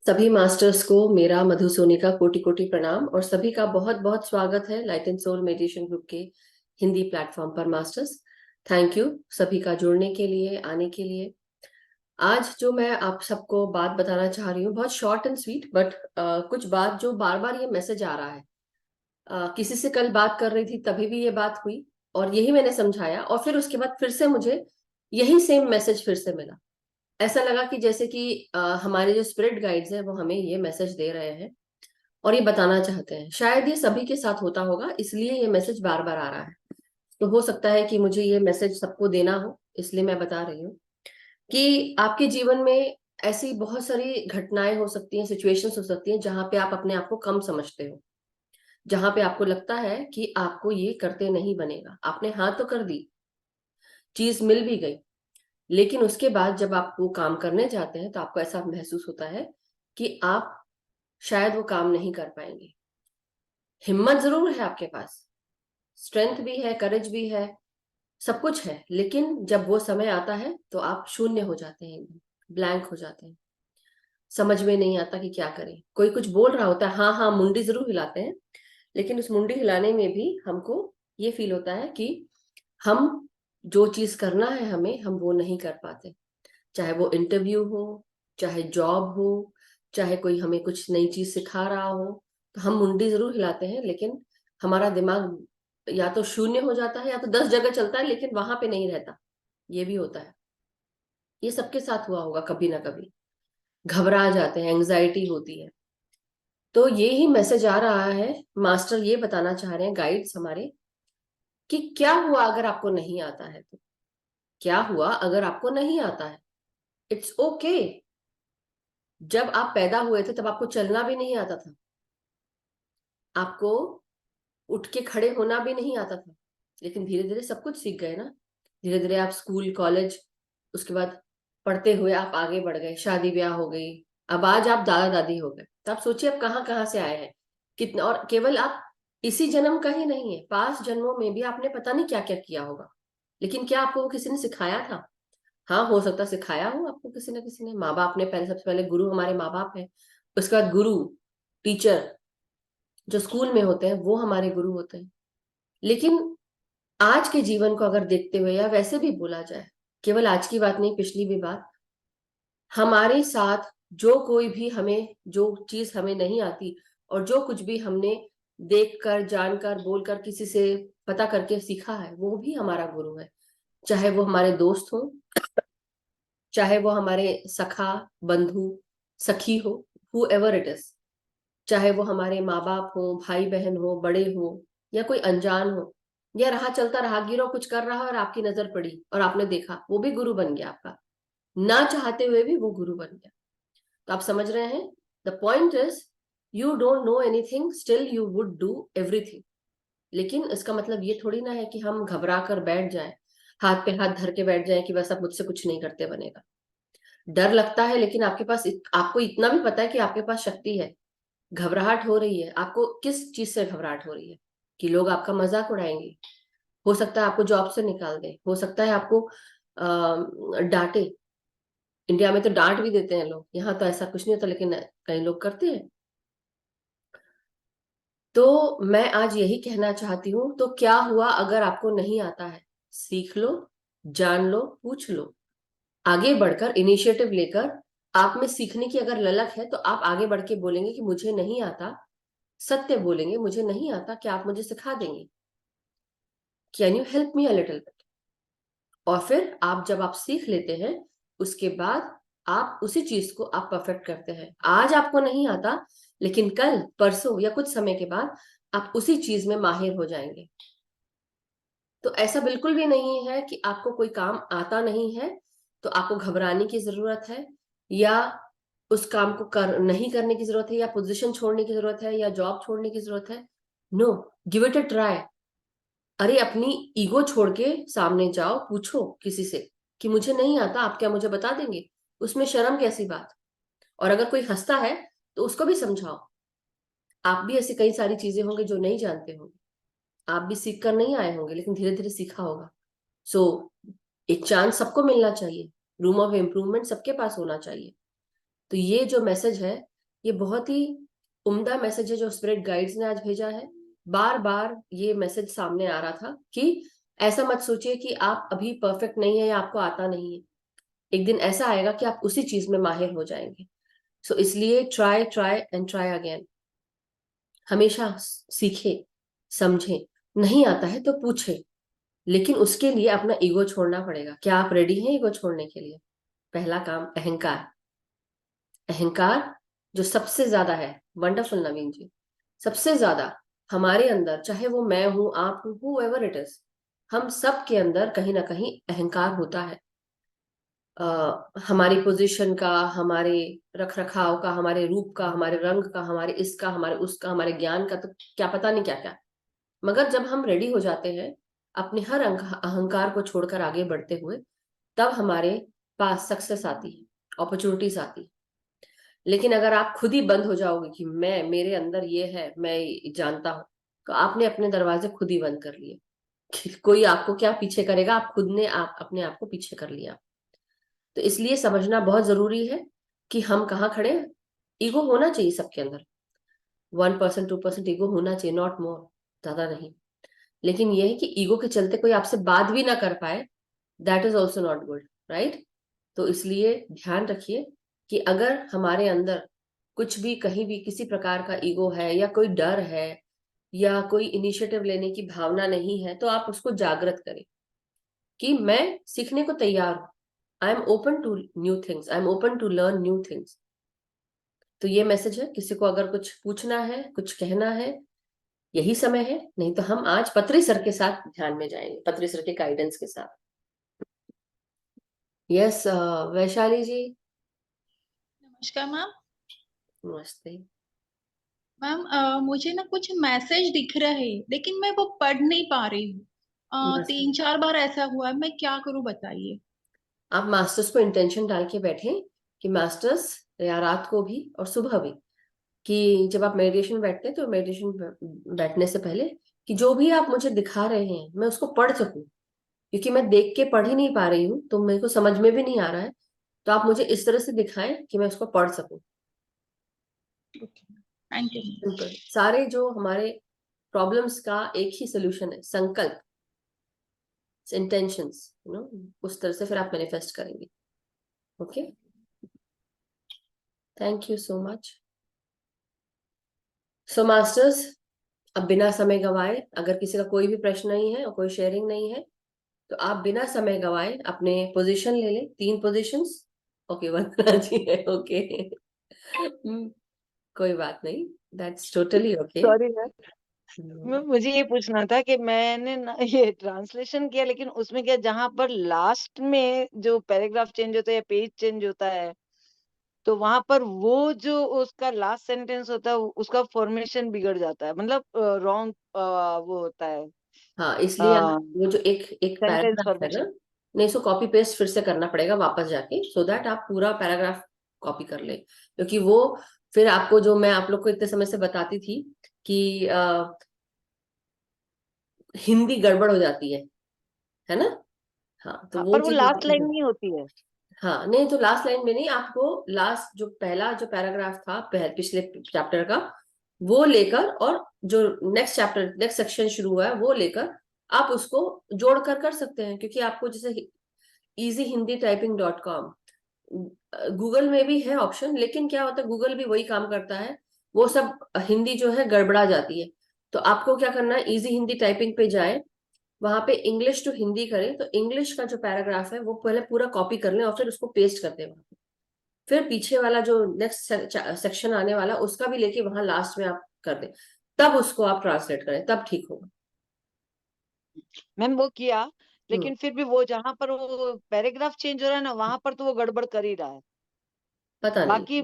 सभी मास्टर्स को मेरा मधु सोनी का कोटि कोटि प्रणाम और सभी का बहुत बहुत स्वागत है light and soul meditation group के हिंदी प्लेटफॉर्म पर। मास्टर्स, थैंक यू सभी का जुड़ने के लिए, आने के लिए। आज जो मैं आप सबको बात बताना चाह रही हूँ, बहुत शॉर्ट एंड स्वीट, बट कुछ बात जो बार बार ये मैसेज आ रहा है। किसी से कल बात कर रही थी, तभी भी ये बात हुई और यही मैंने समझाया, और फिर उसके बाद फिर से मुझे यही सेम मैसेज फिर से मिला। ऐसा लगा कि जैसे कि हमारे जो स्पिरिट गाइड्स हैं वो हमें ये मैसेज दे रहे हैं और ये बताना चाहते हैं। शायद ये सभी के साथ होता होगा, इसलिए ये मैसेज बार बार आ रहा है। तो हो सकता है कि मुझे ये मैसेज सबको देना हो, इसलिए मैं बता रही हूँ कि आपके जीवन में ऐसी बहुत सारी घटनाएं हो सकती हैं, सिचुएशंस हो सकती हैं जहां पे आप अपने आप को कम समझते हो, जहां पे आपको लगता है कि आपको ये करते नहीं बनेगा। आपने हाँ तो कर दी, चीज मिल भी गई, लेकिन उसके बाद जब आप वो काम करने जाते हैं तो आपको ऐसा महसूस होता है कि आप शायद वो काम नहीं कर पाएंगे। हिम्मत जरूर है आपके पास, स्ट्रेंथ भी है, करेज भी है, सब कुछ है, लेकिन जब वो समय आता है तो आप शून्य हो जाते हैं, एकदम ब्लैंक हो जाते हैं। समझ में नहीं आता कि क्या करें। कोई कुछ बोल रहा होता है, हाँ हाँ मुंडी जरूर हिलाते हैं, लेकिन उस मुंडी हिलाने में भी हमको ये फील होता है कि हम जो चीज करना है हमें, हम वो नहीं कर पाते। चाहे वो इंटरव्यू हो, चाहे जॉब हो, चाहे कोई हमें कुछ नई चीज सिखा रहा हो, तो हम मुंडी जरूर हिलाते हैं, लेकिन हमारा दिमाग या तो शून्य हो जाता है या तो 10 जगह चलता है, लेकिन वहां पे नहीं रहता। ये भी होता है। ये सबके साथ हुआ होगा कभी ना कभी। घबरा जाते हैं, एंग्जाइटी होती है। तो ये ही मैसेज आ रहा है। मास्टर ये बताना चाह रहे हैं, गाइड्स हमारे, कि क्या हुआ अगर आपको नहीं आता है तो। क्या हुआ अगर आपको नहीं आता है? It's okay. जब आप पैदा हुए थे तब आपको चलना भी नहीं आता था, आपको उठ के खड़े होना भी नहीं आता था, लेकिन धीरे धीरे सब कुछ सीख गए ना। धीरे धीरे आप स्कूल, कॉलेज, उसके बाद पढ़ते हुए आप आगे बढ़ गए, शादी ब्याह हो गई, अब आज आप दादा दादी हो गए। तो आप सोचिए आप कहाँ कहाँ से आए हैं, कितना। और केवल आप इसी जन्म का ही नहीं है, पांच जन्मों में भी आपने पता नहीं क्या क्या किया होगा, लेकिन क्या आपको वो किसी ने सिखाया था? हाँ, हो सकता है सिखाया हो आपको किसी न किसी ने। माँ बाप ने पहले, सबसे पहले गुरु हमारे माँ बाप है, उसके बाद गुरु, टीचर जो स्कूल में होते हैं वो हमारे गुरु होते हैं। लेकिन आज के जीवन को अगर देखते हुए, या वैसे भी बोला जाए, केवल आज की बात नहीं, पिछली भी बात, हमारे साथ जो कोई भी हमें, जो चीज हमें नहीं आती और जो कुछ भी हमने देख कर, जानकर, बोलकर, किसी से पता करके सीखा है, वो भी हमारा गुरु है। चाहे वो हमारे दोस्त हो, चाहे वो हमारे सखा, बंधु, सखी हो, हु एवर इट इज, चाहे वो हमारे माँ बाप हो, भाई बहन हो, बड़े हो, या कोई अनजान हो, या राह चलता राहगीर हो, कुछ कर रहा है और आपकी नजर पड़ी और आपने देखा, वो भी गुरु बन गया आपका। ना चाहते हुए भी वो गुरु बन गया। तो आप समझ रहे हैं, the point is, you don't know anything, still you would do everything. लेकिन इसका मतलब ये थोड़ी ना है कि हम घबरा कर बैठ जाएं, हाथ पे हाथ धर के बैठ जाएं कि बस अब मुझसे कुछ नहीं करते बनेगा। डर लगता है, लेकिन आपके पास आपको इतना भी पता है कि आपके पास शक्ति है। घबराहट हो रही है, आपको किस चीज से घबराहट हो रही है? कि लोग आपका मजाक उड़ाएंगे, हो सकता है आपको जॉब से निकाल दे, हो सकता है आपको डांटे। इंडिया में तो डांट भी देते हैं लोग, यहाँ तो ऐसा कुछ नहीं होता, लेकिन कई लोग करते हैं। तो मैं आज यही कहना चाहती हूँ, तो क्या हुआ अगर आपको नहीं आता है? सीख लो, जान लो, पूछ लो, आगे बढ़कर इनिशिएटिव लेकर। आप में सीखने की अगर ललक है तो आप आगे बढ़ के बोलेंगे कि मुझे नहीं आता। सत्य बोलेंगे, मुझे नहीं आता, क्या आप मुझे सिखा देंगे? Can you help me a little bit? और फिर आप, जब आप सीख लेते हैं, उसके बाद आप उसी चीज को आप परफेक्ट करते हैं। आज आपको नहीं आता, लेकिन कल, परसों या कुछ समय के बाद आप उसी चीज में माहिर हो जाएंगे। तो ऐसा बिल्कुल भी नहीं है कि आपको कोई काम आता नहीं है तो आपको घबराने की जरूरत है, या उस काम को नहीं करने की जरूरत है, या पोजीशन छोड़ने की जरूरत है, या जॉब छोड़ने की जरूरत है। No, give it a try. अरे अपनी ईगो छोड़ के सामने जाओ, पूछो किसी से कि मुझे नहीं आता, आप क्या मुझे बता देंगे? उसमें शर्म कैसी बात? और अगर कोई हंसता है तो उसको भी समझाओ, आप भी ऐसी कई सारी चीजें होंगी जो नहीं जानते होंगे। आप भी सीख कर नहीं आए होंगे, लेकिन धीरे धीरे सीखा होगा। सो एक चांस सबको मिलना चाहिए, रूम ऑफ इम्प्रूवमेंट सबके पास होना चाहिए। तो ये जो मैसेज है, ये बहुत ही उम्दा मैसेज है जो स्पिरिट गाइड्स ने आज भेजा है। बार बार ये मैसेज सामने आ रहा था कि ऐसा मत सोचिए कि आप अभी परफेक्ट नहीं है या आपको आता नहीं है। एक दिन ऐसा आएगा कि आप उसी चीज में माहिर हो जाएंगे। सो इसलिए try try and try again. हमेशा सीखे, समझे। नहीं आता है तो पूछे, लेकिन उसके लिए अपना ईगो छोड़ना पड़ेगा। क्या आप रेडी हैं ईगो छोड़ने के लिए? पहला काम, अहंकार। अहंकार जो सबसे ज्यादा है, वंडरफुल नवीन जी, सबसे ज्यादा हमारे अंदर, चाहे वो मैं हूं, आप हूं, हूएवर इट इज, हम सब के अंदर कहीं ना कहीं अहंकार होता है। हमारी पोजीशन का, हमारे रख रखाव का, हमारे रूप का, हमारे रंग का, हमारे इसका, हमारे उसका, हमारे ज्ञान का, तो क्या पता नहीं क्या क्या। मगर जब हम रेडी हो जाते हैं अपने हर अहंकार को छोड़कर आगे बढ़ते हुए, तब हमारे पास सक्सेस आती है, अपॉर्चुनिटीज आती है। लेकिन अगर आप खुद ही बंद हो जाओगे कि मैं, मेरे अंदर ये है, मैं जानता हूं, तो आपने अपने दरवाजे खुद ही बंद कर लिए। कोई आपको क्या पीछे करेगा, आप खुद ने आप अपने आप को पीछे कर लिया। तो इसलिए समझना बहुत जरूरी है कि हम कहाँ खड़े हैं। ईगो होना चाहिए सबके अंदर, 1% 2% ईगो होना चाहिए, नॉट मोर, ज्यादा नहीं। लेकिन यह है कि ईगो के चलते कोई आपसे बात भी ना कर पाए, that is also not good, right? तो इसलिए ध्यान रखिए कि अगर हमारे अंदर कुछ भी, कहीं भी किसी प्रकार का ईगो है, या कोई डर है, या कोई इनिशिएटिव लेने की भावना नहीं है, तो आप उसको जागृत करें कि मैं सीखने को तैयार हूं। I am open to new things, I am open to learn new things. तो ये मैसेज है, किसी को अगर कुछ पूछना है, कुछ कहना है, यही समय है। नहीं तो हम आज पत्री सर के साथ ध्यान में जाएंगे, पत्री सर के गाइडेंस के साथ। यस, वैशाली जी। नमस्कार मैम। नमस्ते। मैम मुझे ना कुछ मैसेज दिख रहे हैं लेकिन मैं वो पढ़ नहीं पा रही हूँ। नमस्ते। 3-4 बार ऐसा हुआ है, मैं क्या करूँ बताइए। आप मास्टर्स को इंटेंशन डाल के बैठे कि मास्टर्स, या रात को भी और सुबह भी, कि जब आप मेडिटेशन बैठते हैं तो मेडिटेशन बैठने से पहले, कि जो भी आप मुझे दिखा रहे हैं मैं उसको पढ़ सकूं। क्योंकि मैं देख के पढ़ ही नहीं पा रही हूँ, तो मेरे को समझ में भी नहीं आ रहा है। तो आप मुझे इस तरह से दिखाएं कि मैं उसको पढ़ सकूं। Thank you. सिंपल। सारे जो हमारे प्रॉब्लम्स का एक ही सोल्यूशन है, संकल्प, इंटेंशंस, उस तरह से फिर आप मैनिफेस्ट करेंगे। Okay, thank you so much. So masters, अब बिना समय गवाए, अगर किसी का कोई भी प्रश्न नहीं है और कोई शेयरिंग नहीं है, तो आप बिना समय गवाए अपने पोजीशन ले लें, 3 पोजीशंस। ओके, वंदना जी है, ओके। कोई बात नहीं, that's totally okay. Sorry ma'am, मुझे ये पूछना था कि मैंने ना ये ट्रांसलेशन किया, लेकिन उसमें क्या, जहां पर लास्ट में जो पैराग्राफ चेंज होता है या पेज चेंज होता है, तो वहां पर वो जो उसका लास्ट सेंटेंस होता है उसका फॉर्मेशन बिगड़ जाता है, मतलब रॉन्ग वो होता है हाँ, इसलिए आप वो जो एक एक सेंटेंस पैराग्राफ है ना, फॉर्मेशन। नहीं, इसको कॉपी पेस्ट फिर से करना पड़ेगा वापस जाके, सो दैट आप पूरा पैराग्राफ कॉपी कर ले। क्योंकि वो फिर आपको, जो मैं आप लोग को इतने समय से बताती थी कि हिंदी गड़बड़ हो जाती है ना? हाँ, तो हाँ, वो पर वो चीज लास्ट नहीं लाइन है। नहीं होती है। हाँ, नहीं, तो लास्ट लाइन में नहीं, आपको लास्ट जो पहला जो पैराग्राफ था पिछले चैप्टर का, वो लेकर, और जो नेक्स्ट चैप्टर, नेक्स्ट सेक्शन शुरू हुआ है, वो लेकर आप उसको जोड़ कर सकते हैं। क्योंकि आपको जैसे easyhindityping.com, गूगल में भी है ऑप्शन, लेकिन क्या होता है, गूगल भी वही काम करता है, वो सब हिंदी जो है गड़बड़ा जाती है। तो आपको क्या करना है, इजी हिंदी टाइपिंग पे जाए, वहां पे इंग्लिश टू हिंदी करें, तो इंग्लिश का जो पैराग्राफ है वो पहले पूरा कॉपी कर लें और फिर उसको पेस्ट कर दें वहां पे। फिर पीछे वाला जो नेक्स्ट सेक्शन आने वाला, उसका भी लेके वहां लास्ट में आप कर दें, तब उसको आप ट्रांसलेट करें, तब ठीक होगा। मैम वो किया, हम्म। लेकिन फिर भी वो जहां पर वो पैराग्राफ चेंज हो रहा है ना, वहां पर तो वो गड़बड़ कर ही रहा है। पता नहीं। बाकी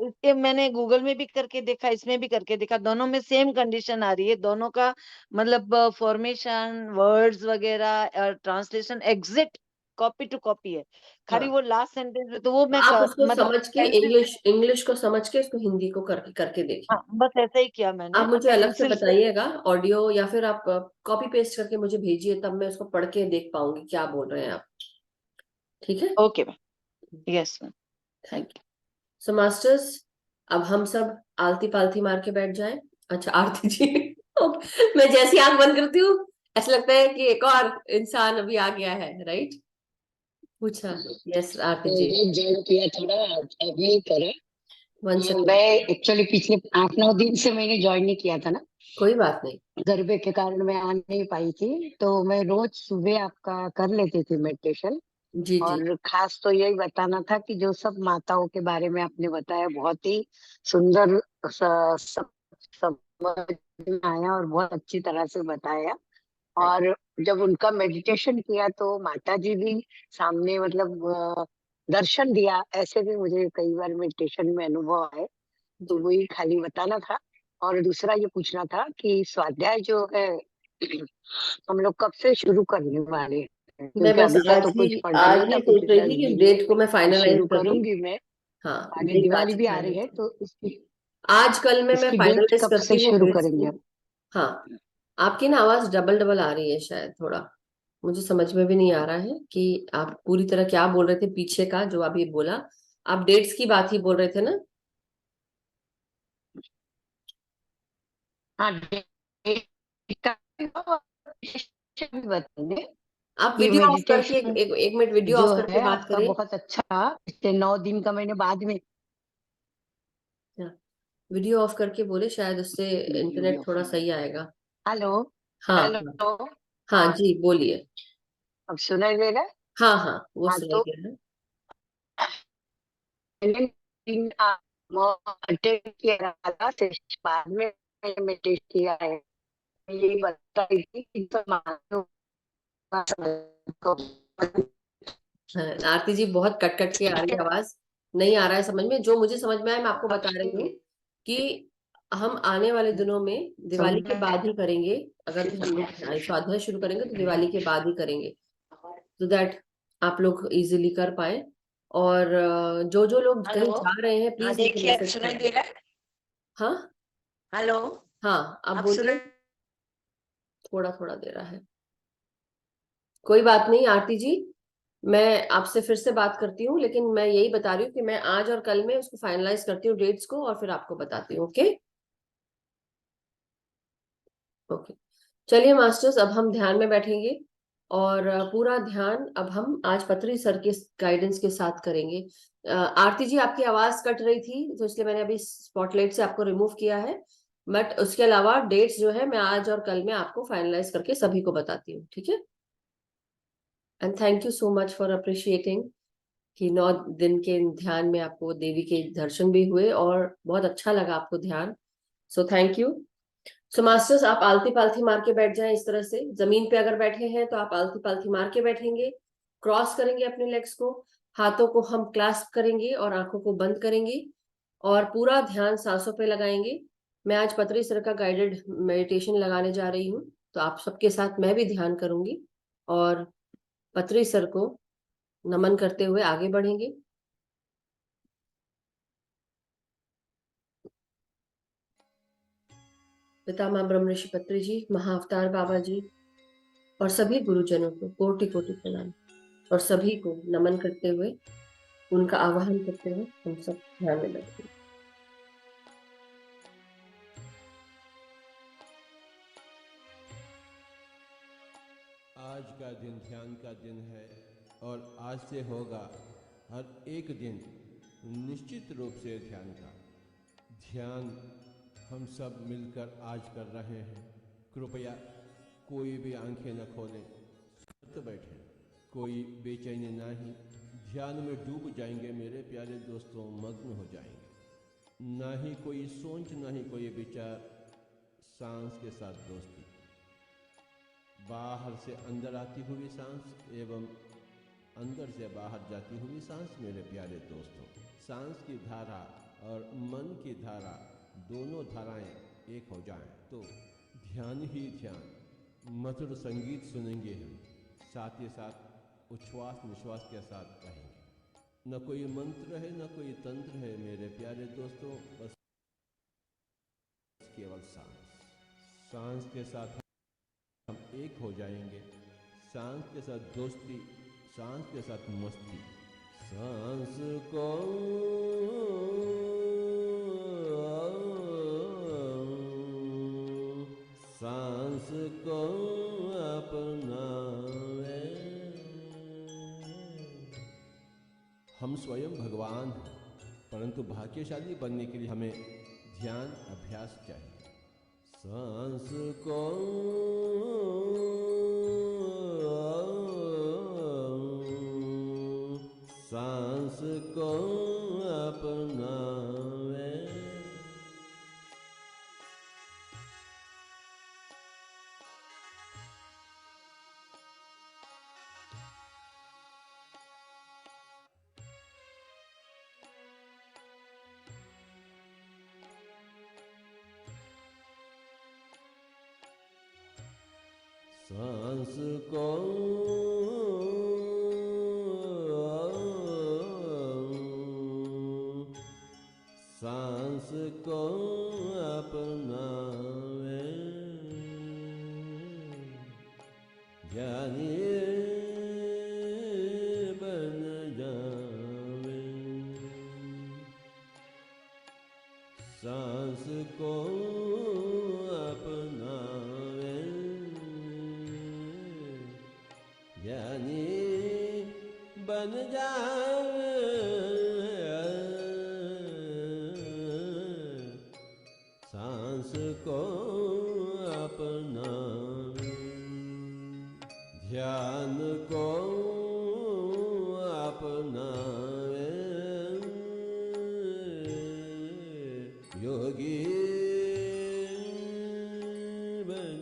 इसके मैंने गूगल में भी करके देखा, इसमें भी करके देखा, दोनों में सेम कंडीशन आ रही है, दोनों का मतलब फॉर्मेशन, वर्ड्स वगैरह, translation exact copy to copy है। खाली हाँ, वो लास्ट सेंटेंस में तो वो मैं आप उसको मतलब समझ के, पेंसिल से। इंग्लिश इंग्लिश को समझ के इसको हिंदी को करके करके देखिए। हाँ, बस ऐसा ही किया मैंने आप मुझे अलग से पेंसिल से। बताइएगा ऑडियो, या फिर आप कॉपी पेस्ट करके मुझे भेजिए, तब मैं उसको पढ़ के देख पाऊंगी क्या बोल रहे हैं आप। ठीक है। Okay ma'am. Yes ma'am. Thank you. So masters, अब हम सब आलती पालती मार के बैठ जाएं। अच्छा आरती जी मैं जैसी आंख बंद करती हूँ ऐसा लगता है कि एक और इंसान अभी आ गया है, राइट? पूछा। यस आरती जी। ये ज्वाइन किया थोड़ा अभी करा। One second. मैं एक्चुअली पिछले 8-9 दिन से मैंने ज्वाइन नहीं किया था ना, कोई बात नहीं। गरबे के कारण मैं आ नहीं पाई थी। तो मैं रोज सुबह आपका कर लेती थी मेडिटेशन। जी जी। और खास तो यही बताना था कि जो सब माताओं के बारे में आपने बताया बहुत ही सुंदर सब समझ में आया और बहुत अच्छी तरह से बताया। और जब उनका मेडिटेशन किया तो माता जी भी सामने, मतलब दर्शन दिया, ऐसे भी मुझे कई बार मेडिटेशन में अनुभव आए। तो जी वही खाली बताना था। और दूसरा ये पूछना था कि स्वाध्याय जो है हम लोग कब से शुरू करने वाले हैं, मैं क्योंकि बस अभी तक आज तो ही कुछ पढ़ा आज नहीं था, ही कुछ सोच रही दस थी कि दिन में डेट को मैं फाइनलाइज शुरू कर लूं। करूंगी मैं। हाँ आगे डेट आज दिवाली ही भी आ रही फाइनल। है तो इसकी आज कल में मैं इसकी डेट फाइनलाइज कब करती से हूँ शुरू डेट्स करेंगे को। हम? हाँ आपकी ना आवाज डबल डबल आ रही है शायद थोड़ा। मुझे समझ में भी नहीं आ रहा है कि आप पूरी तरह क्या बोल रहे थे पीछे का जो अभी बोला। आप डेट्स की बात ही बोल रहे थे ना? हाँ, डेट का भी बताएंगे आप कि वीडियो ऑफ करके मेडिटेशन एक मिनट वीडियो जो ऑफ करके है बात आपका करें। बहुत अच्छा। पिछले 9 दिन का मैंने बाद में वीडियो ऑफ करके बोले शायद उससे इंटरनेट थोड़ा सही आएगा। हेलो हाँ हाँ। हेलो। हाँ हाँ, जी बोलिए। अब सुनाई दे रहा है? हाँ हाँ वो हाँ सुनाई तो दे रहा है। मैंने अटेंड किया था, बाद में मैंने टेस्ट किया है। यही बता रही थी कि सब मानो को हाँ, आरती जी बहुत कट कट के आ रही है आवाज। नहीं आ रहा है समझ में। जो मुझे समझ में आया मैं आपको बता रही हूँ कि हम आने वाले दिनों में दिवाली के बाद ही करेंगे। अगर तो हम लोग स्वाध्याय शुरू करेंगे तो दिवाली के बाद ही करेंगे, so दैट आप लोग इजीली कर पाए। और जो जो लोग कहीं हेलो। जा रहे हैं हाँ प्लीज मुझे देखिए, मैसेज सुनाई करें। दे रहा है? हाँ हेलो। हाँ आप अब बोलिए। सुनाई? थोड़ा थोड़ा दे रहा है। कोई बात नहीं आरती जी, मैं आपसे फिर से बात करती हूँ लेकिन मैं यही बता रही हूँ कि मैं आज और कल में उसको फाइनलाइज करती हूँ डेट्स को और फिर आपको बताती हूँ। Okay okay. चलिए मास्टर्स अब हम ध्यान में बैठेंगे और पूरा ध्यान अब हम आज पत्री सर के गाइडेंस के साथ करेंगे। आरती जी आपकी आवाज कट रही थी तो इसलिए मैंने अभी स्पॉटलाइट से आपको रिमूव किया है। बट उसके अलावा डेट्स जो है मैं आज और कल में आपको फाइनलाइज करके सभी को बताती हूँ, ठीक है? And thank you so much for appreciating कि 9 दिन के ध्यान में आपको देवी के दर्शन भी हुए और बहुत अच्छा लगा आपको ध्यान। सो थैंक यू। सो मास्टर्स आप आलती पालती मार के बैठ जाएं। इस तरह से जमीन पे अगर बैठे हैं तो आप आलती पालती मार के बैठेंगे। क्रॉस करेंगे अपने लेग्स को। हाथों को हम क्लास्प करेंगे और आंखों को बंद करेंगे और पूरा ध्यान सांसों पे लगाएंगे। मैं आज पतरी सर का गाइडेड मेडिटेशन लगाने जा रही हूँ तो आप सबके साथ मैं भी ध्यान करूंगी और पतरी सर को नमन करते हुए आगे बढ़ेंगे। पितामह ब्रह्म ऋषि पत्री जी, महाअवतार बाबा जी और सभी गुरुजनों को कोटि कोटि प्रणाम और सभी को नमन करते हुए उनका आवाहन करते हुए हम सब ध्यान में बैठते हैं। आज का दिन ध्यान का दिन है और आज से होगा हर एक दिन निश्चित रूप से ध्यान का। ध्यान हम सब मिलकर आज कर रहे हैं। कृपया कोई भी आंखें न खोलें, शांत बैठें, कोई बेचैनी नहीं। ध्यान में डूब जाएंगे मेरे प्यारे दोस्तों, मग्न हो जाएंगे। ना ही कोई सोच, ना ही कोई विचार, सांस के साथ दोस्ती। बाहर से अंदर आती हुई सांस एवं अंदर से बाहर जाती हुई सांस मेरे प्यारे दोस्तों। सांस की धारा और मन की धारा, दोनों धाराएं एक हो जाएं तो ध्यान ही ध्यान, मधुर संगीत सुनेंगे हम, साथ ही साथ उच्छ्वास निश्वास के साथ रहेंगे। न कोई मंत्र है, न कोई तंत्र है मेरे प्यारे दोस्तों, बस केवल सांस। सांस के साथ हम एक हो जाएंगे। सांस के साथ दोस्ती, सांस के साथ मस्ती। सांस को को अपनावे। हम स्वयं भगवान हैं, परंतु भाग्यशाली बनने के लिए हमें ध्यान अभ्यास चाहिए। सांस को सांस को अपनावे। सांस को सांस को अपनावे। ज्ञानी बन जावे। सांस को अपनावे। ज्ञानी बन जावे। सांस को अपनावे। ध्यान को अपनावे। योगी बन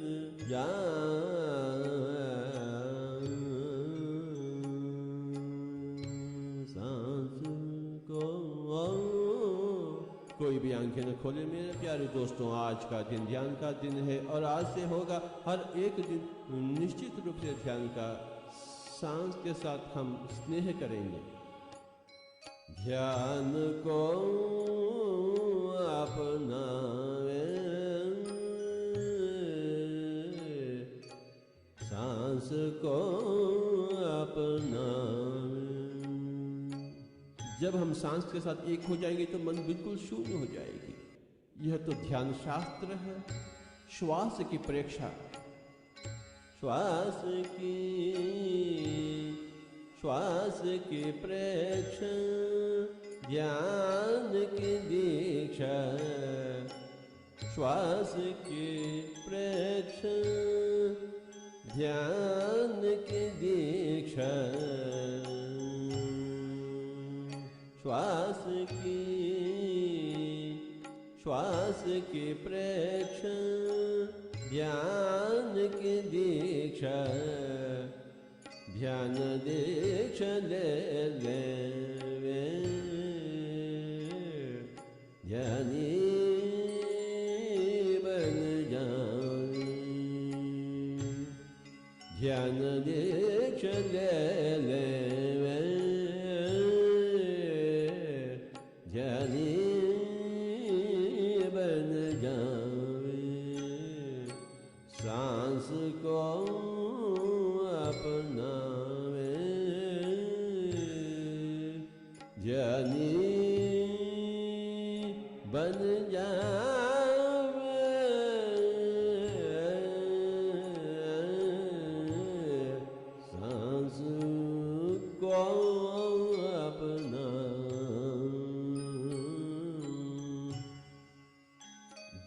जावे। सांस को कोई भी आंखें न खोले मेरे प्यारे दोस्तों। आज का दिन ध्यान का दिन है और आज से होगा हर एक दिन निश्चित रूप से ध्यान का। सांस के साथ हम स्नेह करेंगे। ध्यान को अपनावे। सांस को अपनावे। जब हम सांस के साथ एक हो जाएंगे तो मन बिल्कुल शून्य हो जाएगी। यह तो ध्यान शास्त्र है। श्वास की परीक्षा, श्वास की प्रेक्षा, ध्यान की दीक्षा। श्वास की प्रेक्षा, ध्यान की दीक्षा। श्वास की प्रेक्षा, ध्यान की दीक्षा। ध्यान दीक्षा ले लेवे। ध्यानी बन जावे। ध्यान दीक्षा ले लेवे। ध्यानी बन जावे। सांस को अपनावे। ध्यानी बन जावे। सांस को अपना।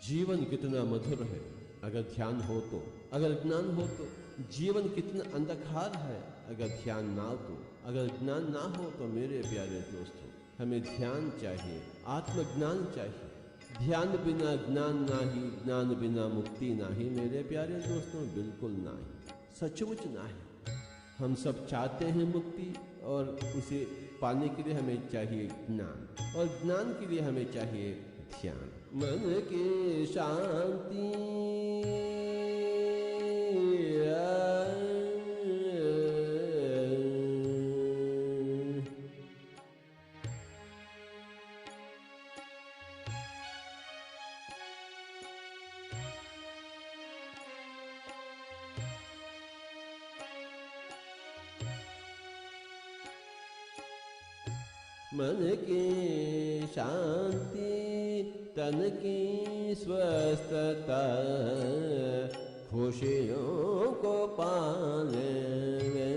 जीवन कितना मधुर है अगर ध्यान हो तो, अगर ज्ञान हो तो। जीवन कितना अंधकार है अगर ध्यान ना हो तो, अगर ज्ञान ना हो तो। मेरे प्यारे दोस्तों, हमें ध्यान चाहिए, आत्मज्ञान चाहिए। ध्यान बिना ज्ञान नाही, ज्ञान बिना मुक्ति नाही। मेरे प्यारे दोस्तों, बिल्कुल नाही, सचमुच नाही। हम सब चाहते हैं मुक्ति, और उसे पाने के लिए हमें चाहिए ज्ञान, और ज्ञान के लिए हमें चाहिए ध्यान। मन की शांति मन की शांति, तन की स्वस्थता, खुशियों को पाले वे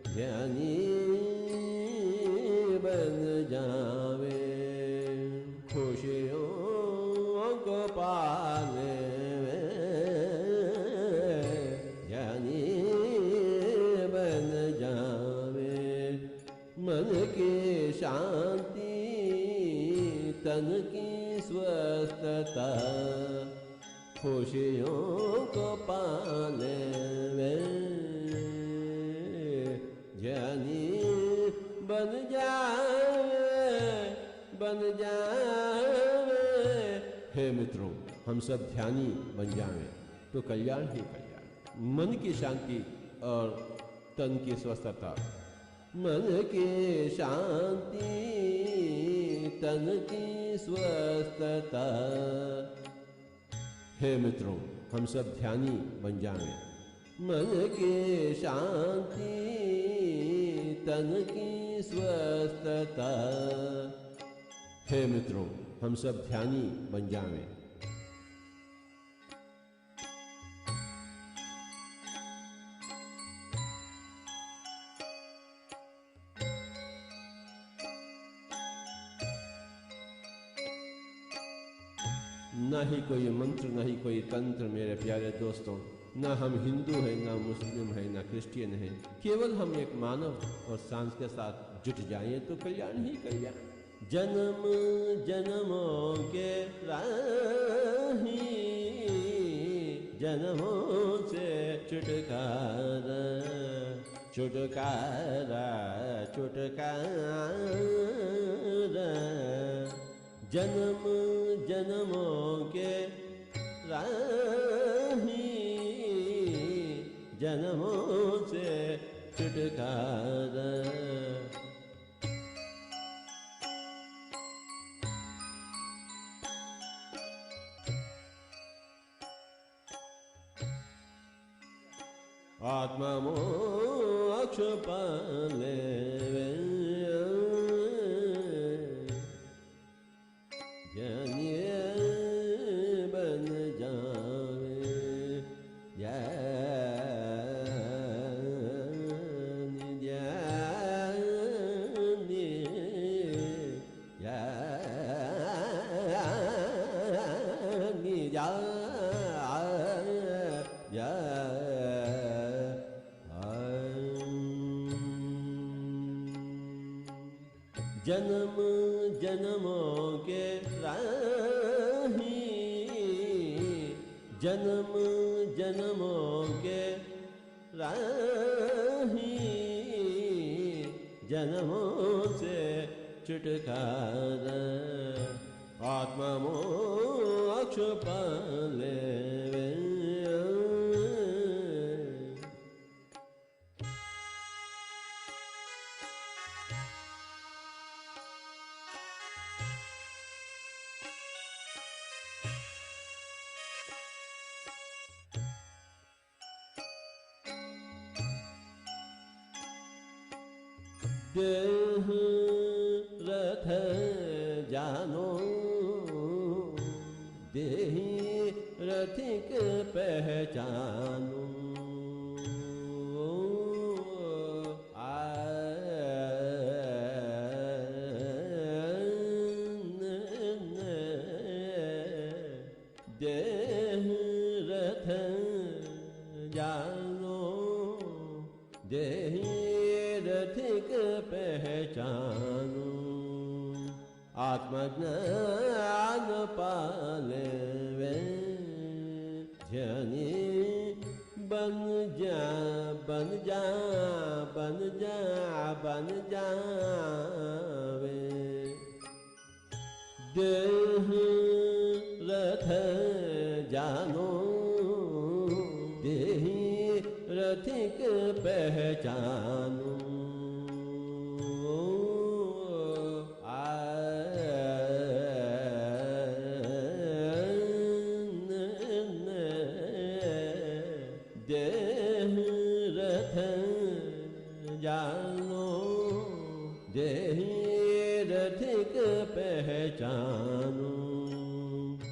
ज्ञानी बन जावे, खुशियों को पाले वे ज्ञानी बन जावे। मन की शांति तन की स्वस्थता, खुशियों को पाले वे ज्ञानी बन जावे। हे मित्रों, हम सब ध्यानी बन जाएं तो कल्याण ही कल्याण। मन की शांति और तन की स्वस्थता, मन की शांति तन की स्वस्थता। हे मित्रों, हम सब ध्यानी बन जाएं, मन की शांति तन की स्वस्थता। हे मित्रों, हम सब ध्यानी बन जाएं। न ही कोई मंत्र, न ही कोई तंत्र मेरे प्यारे दोस्तों। न हम हिंदू हैं, न मुस्लिम हैं, न क्रिश्चियन हैं। केवल हम एक मानव और सांस के साथ जुट जाएं तो कल्याण ही कल्याण। जन्म जन्मों के राही, जन्मों से छुटकारा, छुटकारा, छुटकारा। जन्म जन्मों के राही, जन्मों से छुटकारा। आत्मा मोक्ष पाले वे ज्ञानी बन जावे, ज्ञानी ज्ञानी ज्ञानी जन्म जन्मों के राही, जन्म जन्मों के राही, जन्मों से छुटकारा। आत्मा मोक्ष पाले वे देह रथ जानो, देही रथिक पहचानो। देह रथ जानो, देही रथिक पहचानो। आत्मज्ञान पाले वे ज्ञानी बन जा, बन जा, बन जा, बन जावे। देह रथ जानो, देही रथिक पहचानो। देह रथ जानो, देही रथिक पहचानो।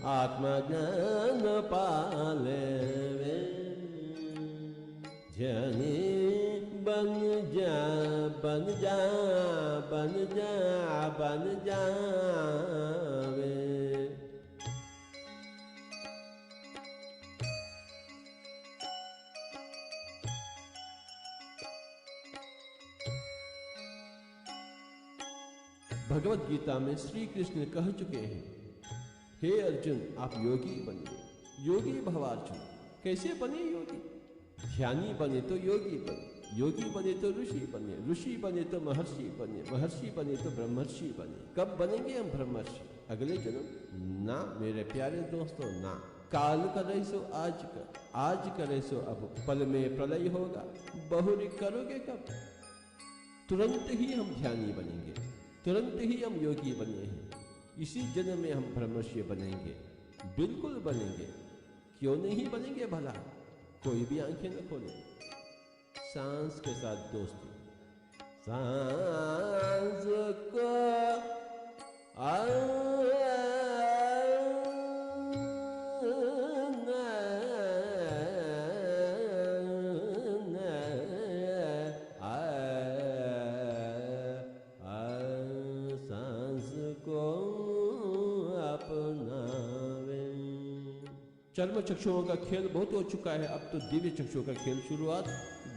आत्मज्ञान पालेवे। ध्यानी बन जा बन जा बन जा बन जावे। भगवत गीता में श्री कृष्ण कह चुके हैं, हे अर्जुन आप योगी बनिए, योगी भवार्जुन। कैसे बने योगी? ध्यानी बने तो योगी बने, योगी बने तो ऋषि बने, ऋषि बने तो महर्षि बने, महर्षि बने तो ब्रह्मर्षि बने। कब बनेंगे हम ब्रह्मर्षि? अगले जन्म? ना मेरे प्यारे दोस्तों, ना। काल करे सो आज कर, आज करे सो अब, पल में प्रलय होगा, बहुरी करोगे कब? तुरंत ही हम ध्यानी बनेंगे, तुरंत ही हम योगी बने हैं। इसी जन्म में हम ब्रह्मर्षि बनेंगे, बिल्कुल बनेंगे। क्यों नहीं बनेंगे भला? कोई भी आंखें न खोले। सांस के साथ दोस्ती, सांस को चर्म चक्षुओं का खेल बहुत हो चुका है, अब तो दिव्य चक्षुओं का खेल शुरुआत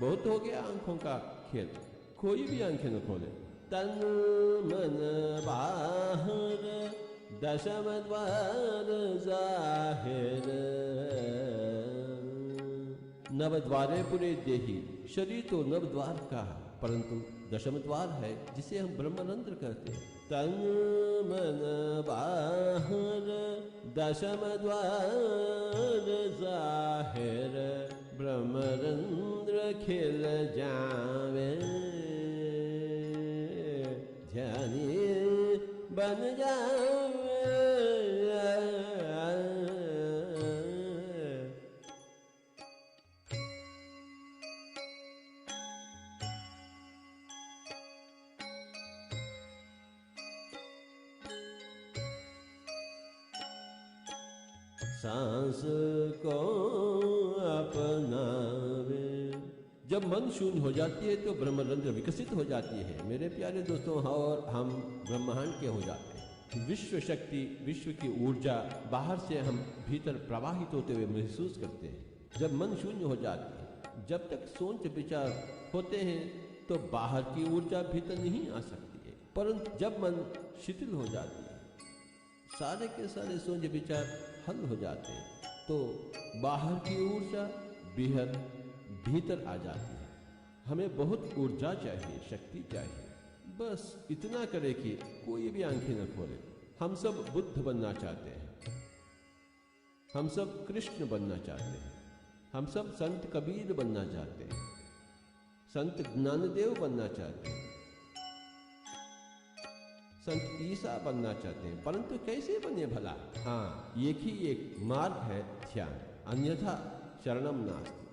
बहुत हो गया। आंखों का खेल, कोई भी आंखें न खोले। तन मन बाहर दशम द्वार जाहिर, नव द्वारे पुरे देही। शरीर तो नव द्वार का, परंतु दशम द्वार है जिसे हम ब्रह्मरंध्र कहते हैं। तन मन बाहर दशम द्वार जाहिर, ब्रह्मरंध्र खिल जावे। ध्यानी बन जावे। सांस को अपनावे। जब मन शून्य हो जाती है तो ब्रह्मरंध्र विकसित हो जाती है मेरे प्यारे दोस्तों, और हम ब्रह्मांड के हो जाते हैं। विश्व शक्ति, विश्व की ऊर्जा बाहर से हम भीतर प्रवाहित होते हुए महसूस करते हैं। जब मन शून्य हो जाती है, जब तक सोच विचार होते हैं तो बाहर की ऊर्जा भीतर नहीं आ सकती है। परंतु जब मन शिथिल हो जाती है, सारे के सारे सोच विचार हल हो जाते हैं, तो बाहर की ऊर्जा बेहद भीतर आ जाती है। हमें बहुत ऊर्जा चाहिए, शक्ति चाहिए। बस इतना करे कि कोई भी आंखें न खोले। हम सब बुद्ध बनना चाहते हैं, हम सब कृष्ण बनना चाहते हैं, हम सब संत कबीर बनना चाहते हैं, संत ज्ञानदेव बनना चाहते हैं, संत ईसा बनना चाहते हैं। परंतु कैसे बने भला? हाँ, एक ही एक मार्ग है, ध्यान। अन्यथा शरणम नास्ति।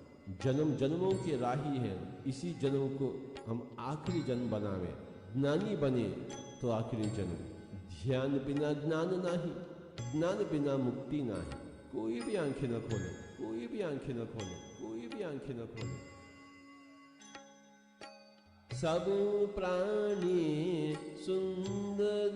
जन्म जन्मों के राही है, इसी जन्म को हम आखिरी जन्म बनावे। ज्ञानी बने तो आखिरी जन्म। ध्यान बिना ज्ञान नाही, ज्ञान बिना मुक्ति नाही। कोई भी आंखें न खोले, कोई भी आंखें न खोले, कोई भी आंखें न खोले। सब प्राणी सुंदर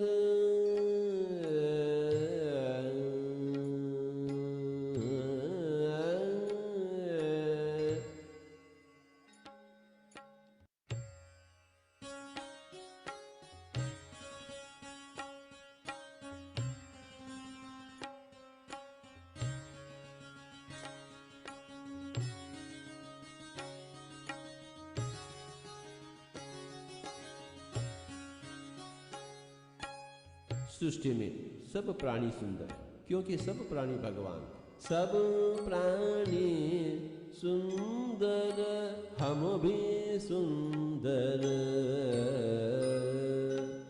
सृष्टि में सब प्राणी सुंदर है, क्योंकि सब प्राणी भगवान। सब प्राणी सुंदर, हम भी सुंदर।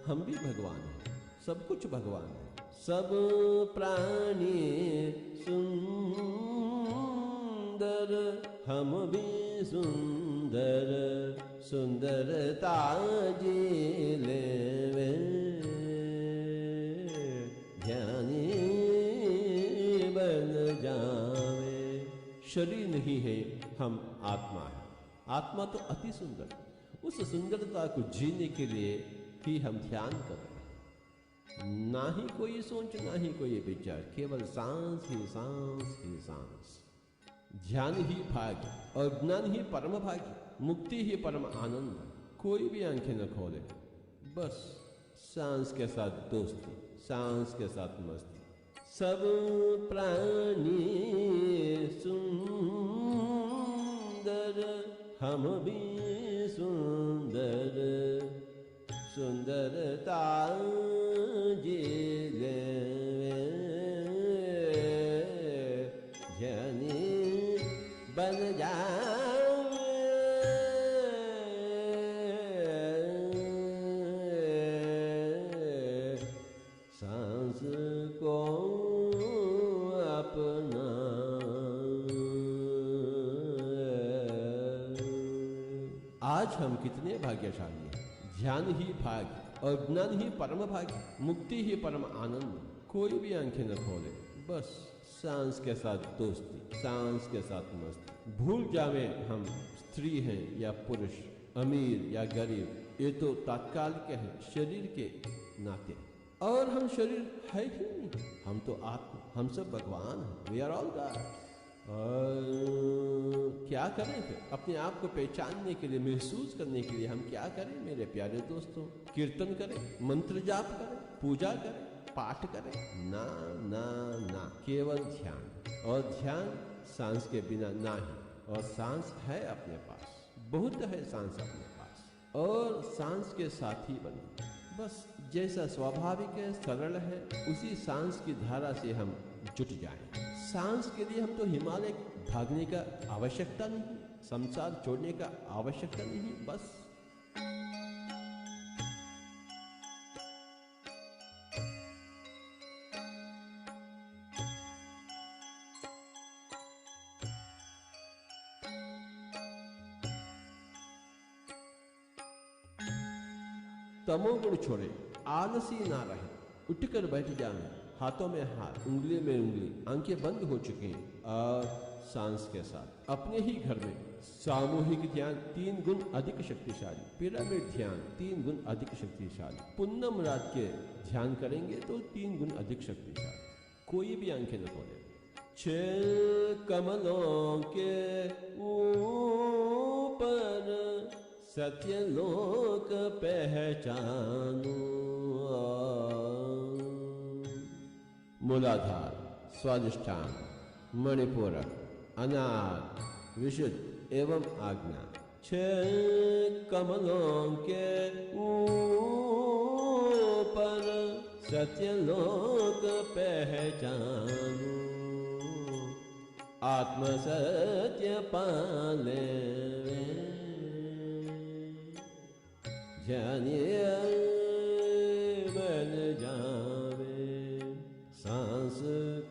हम भी भगवान हैं, सब कुछ भगवान है। सब प्राणी सुंदर, हम भी सुंदर। सुंदरता जी लेवे ध्यानी शरीर नहीं है, हम आत्मा है। आत्मा तो अति सुंदर, उस सुंदरता को जीने के लिए ही हम ध्यान कर रहे हैं। ना ही कोई सोच, ना ही कोई विचार, केवल सांस ही सांस ही सांस। ध्यान ही भाग्य और ज्ञान ही परम भाग्य, मुक्ति ही परम आनंद। कोई भी आंखें न खोले, बस सांस के साथ दोस्ती, सांस के साथ मस्ती। सब प्राणी सुंदर, हम भी सुंदर, सुंदरता जिले जनी बन जावे। सांस को अपना आज हम कितने भाग्यशाली हैं। ध्यान ही भाग्य और ज्ञान ही परम भाग्य, मुक्ति ही परम आनंद। कोई भी आंखें न खोले, बस सांस के साथ दोस्ती, सांस के साथ मस्ती। भूल जावे हम स्त्री हैं या पुरुष, अमीर या गरीब, ये तो तात्कालिक है शरीर के नाते। और हम शरीर है ही नहीं, हम तो आत्मा, हम सब भगवान हैं। We are all God. क्या करें फिर? अपने आप को पहचानने के लिए, महसूस करने के लिए हम क्या करें मेरे प्यारे दोस्तों? कीर्तन करें, मंत्र जाप करें, पूजा करें, पाठ करें? ना ना ना, केवल ध्यान। और ध्यान सांस के बिना ना ही। और सांस है अपने पास, बहुत है सांस अपने पास, और सांस के साथ ही बने। बस जैसा स्वाभाविक है, सरल है, उसी सांस की धारा से हम जुट जाएं। सांस के लिए हम तो हिमालय भागने का आवश्यकता नहीं, संसार छोड़ने का आवश्यकता नहीं। बस तमोगुण छोड़े, आलसी ना रहे, उठकर बैठ जाएं, हाथों में हाथ, उंगली में उंगली, आंखें बंद हो चुकी हैं, और सांस के साथ अपने ही घर में सामूहिक ध्यान 3 गुण अधिक शक्तिशाली, पिरामिड ध्यान 3 गुण अधिक शक्तिशाली। पूनम रात के ध्यान करेंगे तो 3 गुण अधिक शक्तिशाली। कोई भी आंखें न खोले। 6 कमलों के ऊपर सत्यलोक पहचानो। मूलाधार, स्वादिष्ठान, मणिपूरक, अनाद, विशुद्ध एवं आज्ञा। 6 कमलों के ऊपर सत्यलोक पहचानो। आत्म सत्य पाले जानिए बन जावे। सांस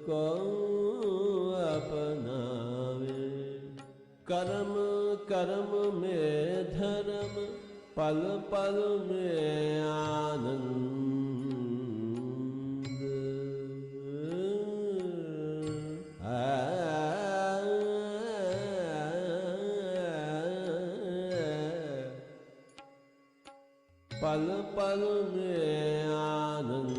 को अपनावे, कर्म कर्म में धर्म, पल पल में आनंद। पल पल में आनंद।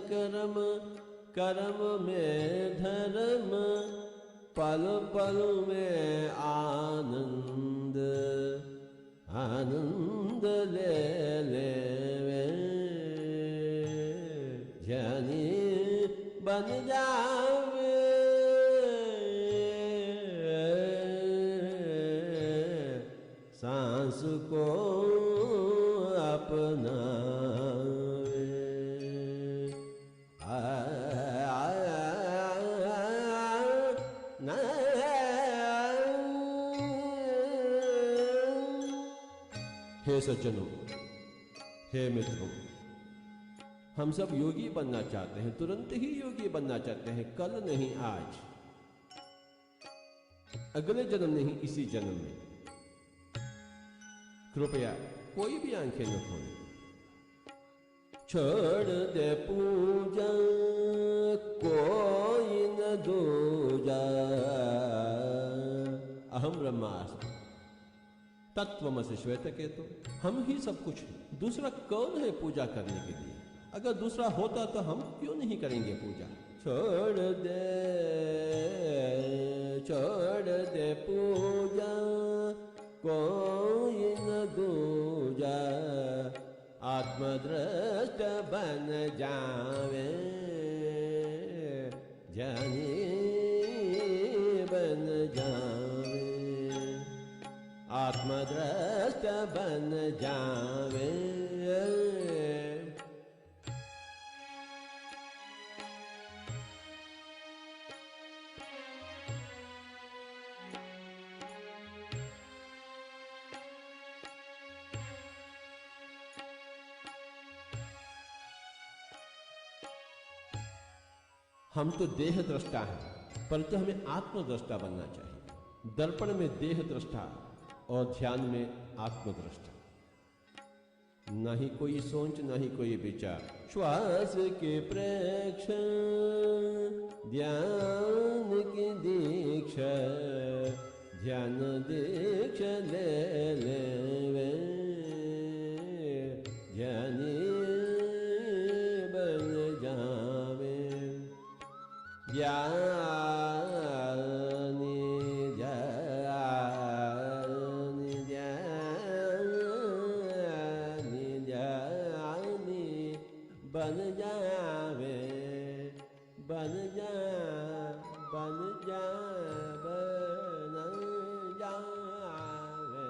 कर्म कर्म में धर्म, पल पल में आनंद। आनंद ले ले जानी बन जावे। सांस को अपना हे सज्जनों, हे मित्रों, हम सब योगी बनना चाहते हैं, तुरंत ही योगी बनना चाहते हैं, कल नहीं आज, अगले जन्म नहीं इसी जन्म में। कृपया कोई भी आंखें न खोलें। छोड़ दे पूजा कोई न दूजा, अहम ब्रह्मास्मि तत्वमसि श्वेतकेतु। हम ही सब कुछ हैं, दूसरा कौन है पूजा करने के लिए? अगर दूसरा होता तो हम क्यों नहीं करेंगे पूजा? छोड़ दे पूजा कोई न दूजा, आत्मदृष्ट बन जावे, ज्ञानी बन जावे, आत्मदृष्ट बन जावे। हम तो देह दृष्टा हैं, परंतु हमें आत्मदृष्टा बनना चाहिए। दर्पण में देह दृष्टा और ध्यान में आत्मदृष्टा। न ही कोई सोच, न ही कोई विचार। श्वास के प्रेक्षण, ध्यान की दीक्षा, ध्यान दीक्षा ले वे, ध्यानी बन जावे, ज्ञानी ज्ञानी ज्ञानी ज्ञानी बन जावे, बन जा बन जा बन जावे।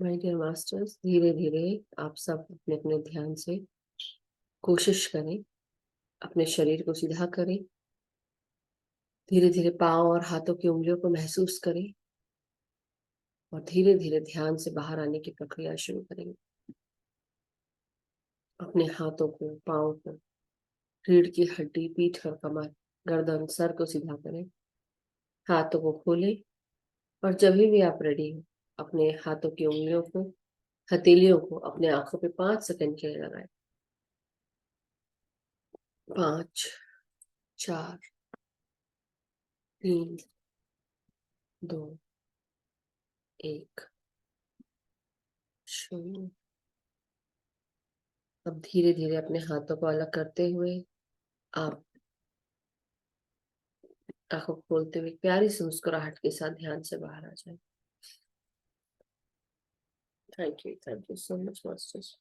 माय डियर मास्टर्स, धीरे धीरे आप सब अपने अपने ध्यान से कोशिश करें, अपने शरीर को सीधा करें, धीरे धीरे पांव और हाथों की उंगलियों को महसूस करें और धीरे धीरे ध्यान से बाहर आने की प्रक्रिया शुरू करेंगे। अपने हाथों को, पांव को, रीढ़ की हड्डी, पीठ और कमर, गर्दन, सर को सीधा करें, हाथों को खोलें और जब भी आप रेडी हो अपने हाथों की उंगलियों को, हथेलियों को अपने आंखों पे 5 सेकंड के लिए लगाएं। 5, 4, 3, 2, 1, शून्य। अब धीरे धीरे अपने हाथों को अलग करते हुए आप आंखों को खोलते हुए प्यारी सी मुस्कुराहट के साथ ध्यान से बाहर आ जाए। Thank you so much masters.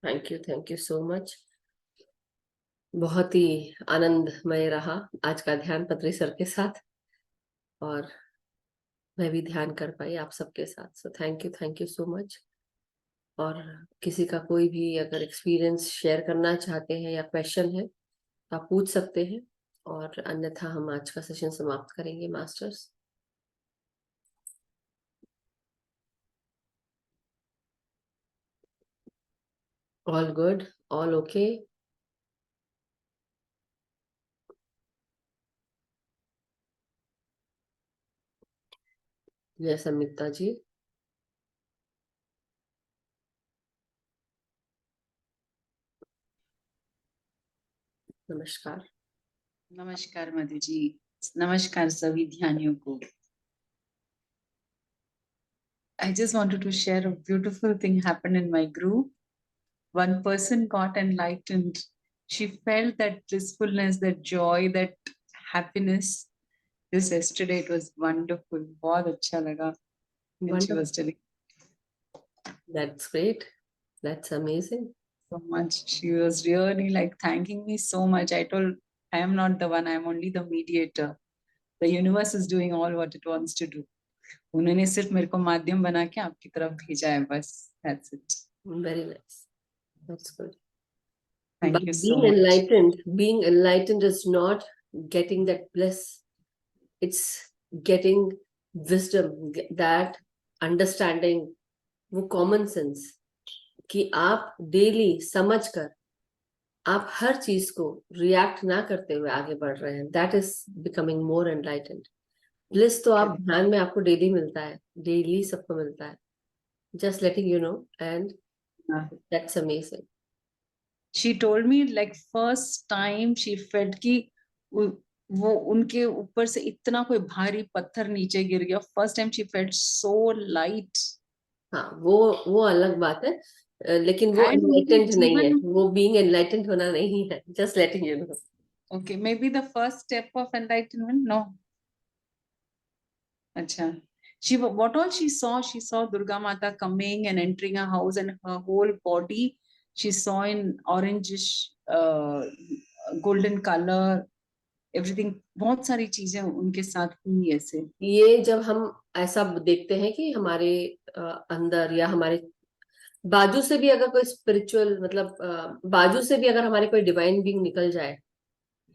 Thank you so much. बहुत ही आनंदमय रहा आज का ध्यान पत्री सर के साथ और मैं भी ध्यान कर पाई आप सबके साथ। सो थैंक यू सो मच। और किसी का कोई भी अगर एक्सपीरियंस शेयर करना चाहते हैं या क्वेश्चन है तो आप पूछ सकते हैं और अन्यथा हम आज का सेशन समाप्त करेंगे masters. All good, all okay. जय समिता जी। नमस्कार। नमस्कार मधु जी, नमस्कार सभी ध्यानियों को। I just wanted to share a beautiful thing happened in my group. One person got enlightened. She felt that blissfulness, that joy, that happiness. This yesterday, it was wonderful. बहुत अच्छा लगा. And she was telling That's great. That's amazing. so much. She was really like thanking me so much. I told, I am not the one. I am only the mediator. The universe is doing all what it wants to do. उन्होंने सिर्फ मेरे को माध्यम बना के आपकी तरफ भेजा है बस. That's it. Very nice. That's good. Thank But you so much. being enlightened is not getting that bliss. It's getting wisdom, that understanding, वो common sense कि आप डेली समझ कर आप हर चीज को रिएक्ट ना करते हुए आगे बढ़ रहे हैं. That is becoming more enlightened. Bliss तो आप ध्यान में आपको डेली मिलता है, डेली सबको मिलता है. Just letting you know, and that's amazing. She told me like first time she felt कि वो उनके ऊपर से इतना कोई भारी पत्थर नीचे गिर गया. First time she felt so light. हाँ, वो अलग बात है, लेकिन वो And enlightened नहीं है, जीवन वो being enlightened होना नहीं है. Just letting you know. Okay, maybe the first step of enlightenment. No. Acha. What all she saw Durga Mata coming and entering a house, and her whole body she saw in orangish golden color, everything. बहुत सारी चीजें उनके साथ हुई ऐसे. ये जब हम ऐसा देखते हैं कि हमारे अंदर या हमारे बाजू से भी अगर कोई स्पिरिचुअल मतलब बाजू से भी अगर हमारे कोई डिवाइन बीइंग निकल जाए,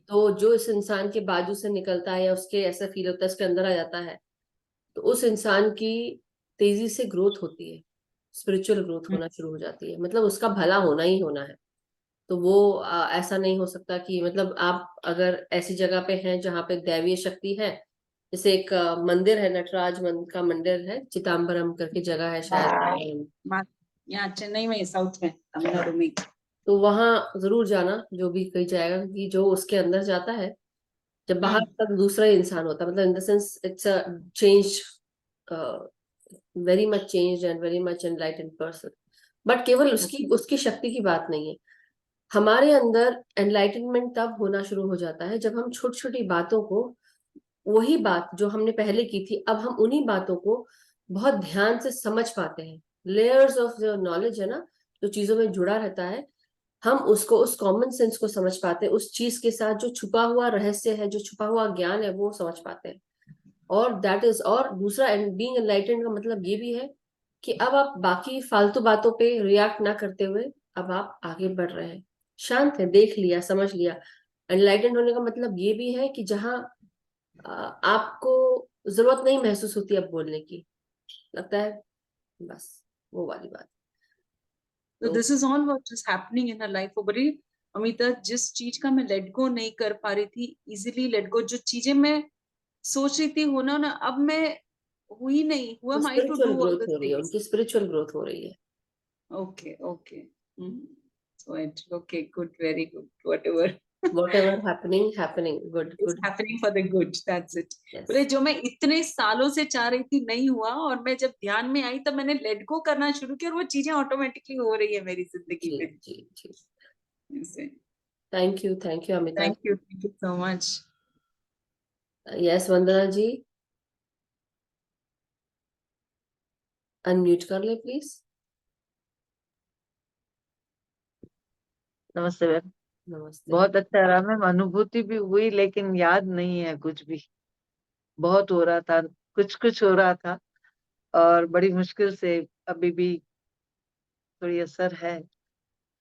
तो जो इस इंसान के बाजू से निकलता है या उसके ऐसा फील होता है उसके अंदर आ जाता है, तो उस इंसान की तेजी से ग्रोथ होती है, स्पिरिचुअल ग्रोथ होना शुरू हो जाती है. मतलब उसका भला होना ही होना है. तो वो ऐसा नहीं हो सकता कि मतलब आप अगर ऐसी जगह पे हैं जहाँ पे दैवीय शक्ति है, जैसे एक मंदिर है, नटराज का मंदिर है, चिदम्बरम करके जगह है शायद यहाँ चेन्नई में, साउथ में, तमिलनाडु में. तो वहां जरूर जाना, जो भी कही जाएगा, कि जो उसके अंदर जाता है जब बाहर तक दूसरा ही इंसान होता है. मतलब in the sense it's a change, very much change and very much enlightened person. But केवल उसकी शक्ति की बात नहीं है. हमारे अंदर एनलाइटनमेंट तब होना शुरू हो जाता है जब हम छोटी छोटी बातों को, वही बात जो हमने पहले की थी, अब हम उन्हीं बातों को बहुत ध्यान से समझ पाते हैं. लेयर्स ऑफ जो नॉलेज है ना, जो चीजों में जुड़ा रहता है, हम उसको, उस कॉमन सेंस को समझ पाते हैं, उस चीज के साथ जो छुपा हुआ रहस्य है, जो छुपा हुआ ज्ञान है, वो समझ पाते हैं। और दैट इज, और दूसरा बीइंग एनलाइटेंड का मतलब ये भी है कि अब आप बाकी फालतू बातों पे रिएक्ट ना करते हुए अब आप आगे बढ़ रहे हैं, शांत है, देख लिया, समझ लिया। एनलाइटेंड होने का मतलब ये भी है कि जहां आपको जरूरत नहीं महसूस होती अब बोलने की, लगता है बस वो वाली बात। So this is all what is happening in her life. वो बड़ी अमिता, जिस चीज का मैं लेट गो नहीं कर पा रही थी, इजीली लेट गो, जो चीजें मैं सोच रही थी होना ना, अब मैं हुई नहीं, who am I to spiritual do all growth the हो रही है, things? उनकी स्पिरिचुअल ग्रोथ हो रही है। Okay, okay. So okay, good, very good. Whatever Whatever happening, good, is good. happening for the good, that's it. Yes. बोले जो मैं इतने सालों से चाह रही थी नहीं हुआ, और मैं जब ध्यान में आई तब मैंने लेट गो करना शुरू किया, और वो चीजें ऑटोमेटिकली हो रही है मेरी जिंदगी जी में। जी जी। ऐसे। Thank you Amita. Thank you so much. Yes Vandana ji, unmute कर ले प्लीज। नमस्ते मैम। नमस्ते। बहुत अच्छा रहा मैम, अनुभूति भी हुई लेकिन याद नहीं है कुछ भी। बहुत हो रहा था, कुछ कुछ हो रहा था, और बड़ी मुश्किल से अभी भी थोड़ी असर है,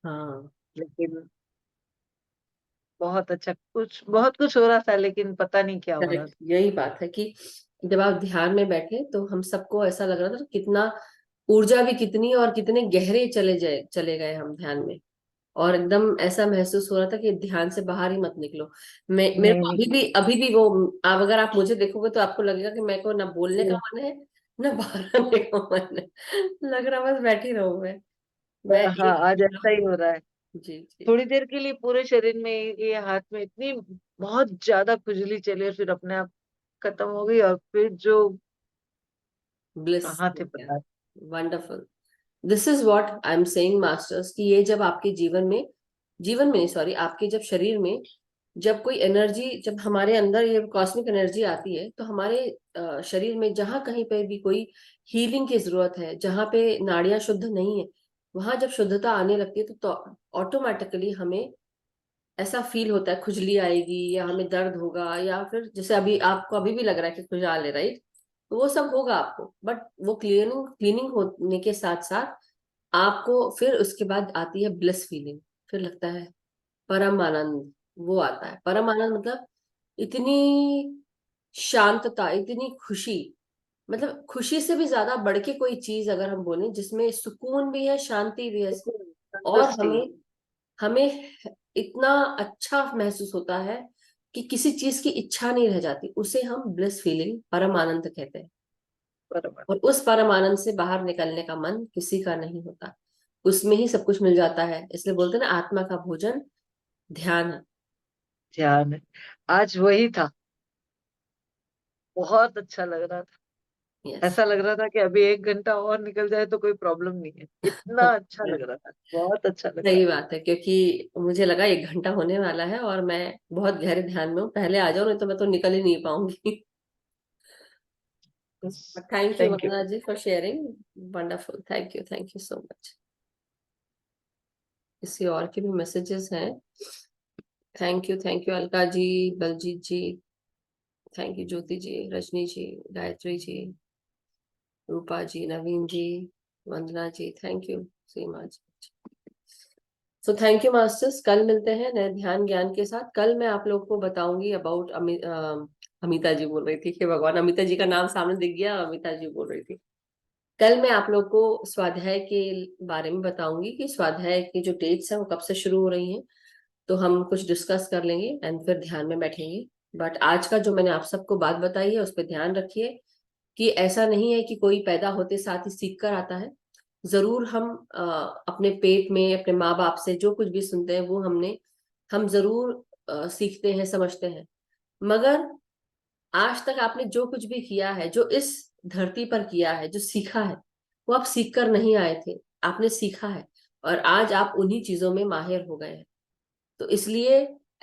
हाँ लेकिन बहुत कुछ हो रहा था, लेकिन पता नहीं क्या हो रहा करेक्ट, यही बात है कि जब आप ध्यान में बैठे तो हम सबको ऐसा लग रहा था कितना ऊर्जा भी कितनी, और कितने गहरे चले गए हम ध्यान में, और एकदम ऐसा महसूस हो रहा था कि ध्यान से बाहर ही मत निकलो। था। मेरे नहीं को नहीं, अभी भी वो, आप अगर आप मुझे देखोगे तो आपको लगेगा कि मेरे को ना बोलने का मन है ना बाहर आने का मन है, लग रहा बस बैठी रहूं मैं हाँ, आज एक। ऐसा ही हो रहा है। जी जी। थोड़ी देर के लिए पूरे शरीर में, ये हाथ में इतनी बहुत ज्यादा खुजली चली, और फिर अपने आप खत्म हो गई, और फिर जो ब्लिस, कहाँ थे पता नहीं। Wonderful. This is what I am saying masters, कि ये जब आपके जीवन में सॉरी, आपके जब शरीर में जब कोई एनर्जी, जब हमारे अंदर ये कॉस्मिक एनर्जी आती है, तो हमारे शरीर में जहां कहीं पे भी कोई हीलिंग की जरूरत है, जहां पे नाड़ियां शुद्ध नहीं है, वहां जब शुद्धता आने लगती है तो ऑटोमेटिकली हमें ऐसा फील होता है, खुजली आएगी या हमें दर्द होगा, या फिर जैसे अभी आपको अभी भी लग रहा है कि खुजली है, राइट? तो वो सब होगा आपको, बट वो क्लीनिंग होने के साथ साथ आपको फिर उसके बाद आती है ब्लिस फीलिंग, फिर लगता है परम आनंद, वो आता है परम आनंद, मतलब इतनी शांतता, इतनी खुशी, मतलब खुशी से भी ज्यादा बढ़ के कोई चीज अगर हम बोलें जिसमें सुकून भी है, शांति भी है, और संतुष्टि। हमें हमें इतना अच्छा महसूस होता है कि किसी चीज की इच्छा नहीं रह जाती, उसे हम ब्लिस फीलिंग, परम आनंद कहते हैं। बराबर। और उस परम आनंद से बाहर निकलने का मन किसी का नहीं होता, उसमें ही सब कुछ मिल जाता है। इसलिए बोलते हैं ना, आत्मा का भोजन ध्यान है। ध्यान है, आज वही था। बहुत अच्छा लग रहा था। यस। ऐसा लग रहा था कि अभी 1 घंटा और निकल जाए तो कोई प्रॉब्लम नहीं है, इतना अच्छा लग रहा था, बहुत अच्छा लग रहा सही बात है, क्योंकि मुझे लगा 1 घंटा होने वाला है और मैं बहुत गहरे ध्यान में हूँ, पहले आ जाओ नहीं तो मैं तो निकल ही नहीं पाऊंगी। था। Thank you thank you. Vandana ji for sharing, wonderful, thank you so much. किसी और के भी मैसेजेस हैं? Thank you Alka ji, Baljeet ji, thank you Jyoti ji, Rajni ji, Gayatri ji, Roopa ji, Naveen ji, Vandana ji, thank you Seema ji. So thank you masters, कल मिलते हैं नए ध्यान ज्ञान के साथ। कल मैं आप लोग को बताऊंगी अबाउट अमिता जी बोल रही थी, कि भगवान, अमिता जी का नाम सामने दिख गया, अमिता जी बोल रही थी। कल मैं आप लोग को स्वाध्याय के बारे में बताऊंगी कि स्वाध्याय की जो डेट्स हैं वो कब से शुरू हो रही हैं, तो हम कुछ डिस्कस कर लेंगे एंड फिर ध्यान में बैठेंगे। बट आज का जो मैंने आप सबको बात बताई है उस पर ध्यान रखिए कि ऐसा नहीं है कि कोई पैदा होते साथ ही सीख कर आता है। जरूर हम अपने पेट में अपने माँ बाप से जो कुछ भी सुनते हैं वो हम जरूर सीखते हैं, समझते हैं, मगर आज तक आपने जो कुछ भी किया है, जो इस धरती पर किया है, जो सीखा है, वो आप सीख कर नहीं आए थे, आपने सीखा है, और आज आप उन्हीं चीजों में माहिर हो गए हैं। तो इसलिए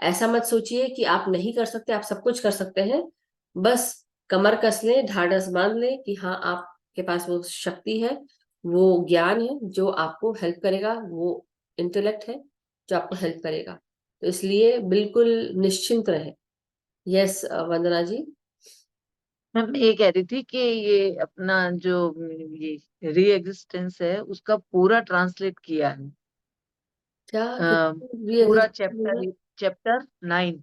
ऐसा मत सोचिए कि आप नहीं कर सकते, आप सब कुछ कर सकते हैं। बस कमर कस ले, ढाढ़स बांध ले कि हाँ, आपके पास वो शक्ति है, वो ज्ञान है जो आपको हेल्प करेगा, वो इंटेलेक्ट है जो आपको हेल्प करेगा। तो इसलिए बिल्कुल निश्चिंत रहे। यस वंदना जी। मैं ये कह रही थी कि ये अपना जो ये री एग्जिस्टेंस है उसका पूरा ट्रांसलेट किया है। क्या पूरा चैप्टर 9।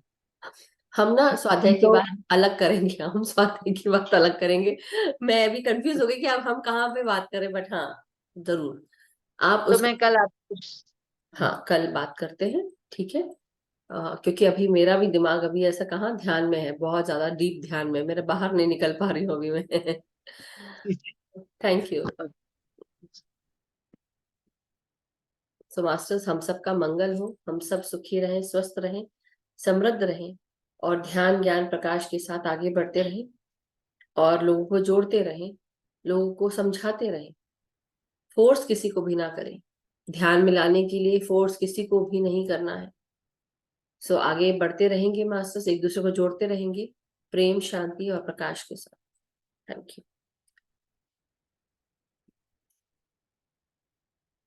हम ना स्वाध्याय की तो बात अलग करेंगे, हम स्वाध्याय की बात अलग करेंगे। मैं अभी कंफ्यूज हो गई कि अब हम कहाँ पे बात करें, बट हाँ जरूर आप तो उसको, मैं कल आपको हाँ कल बात करते हैं, ठीक है। क्योंकि अभी मेरा भी दिमाग अभी ऐसा कहाँ ध्यान में है, बहुत ज्यादा डीप ध्यान में, मेरे बाहर नहीं निकल पा रही हूँ अभी मैं। Thank you. सो मास्टर्स, हम सबका मंगल हो, हम सब सुखी रहें, स्वस्थ रहें, समृद्ध रहें और ध्यान ज्ञान प्रकाश के साथ आगे बढ़ते रहें और लोगों को जोड़ते रहें, लोगों को समझाते रहें। फोर्स किसी को भी ना करें, ध्यान मिलाने के लिए फोर्स किसी को भी नहीं करना है। सो आगे बढ़ते रहेंगे मास्टर्स, एक दूसरे को जोड़ते रहेंगे प्रेम, शांति और प्रकाश के साथ। Thank you.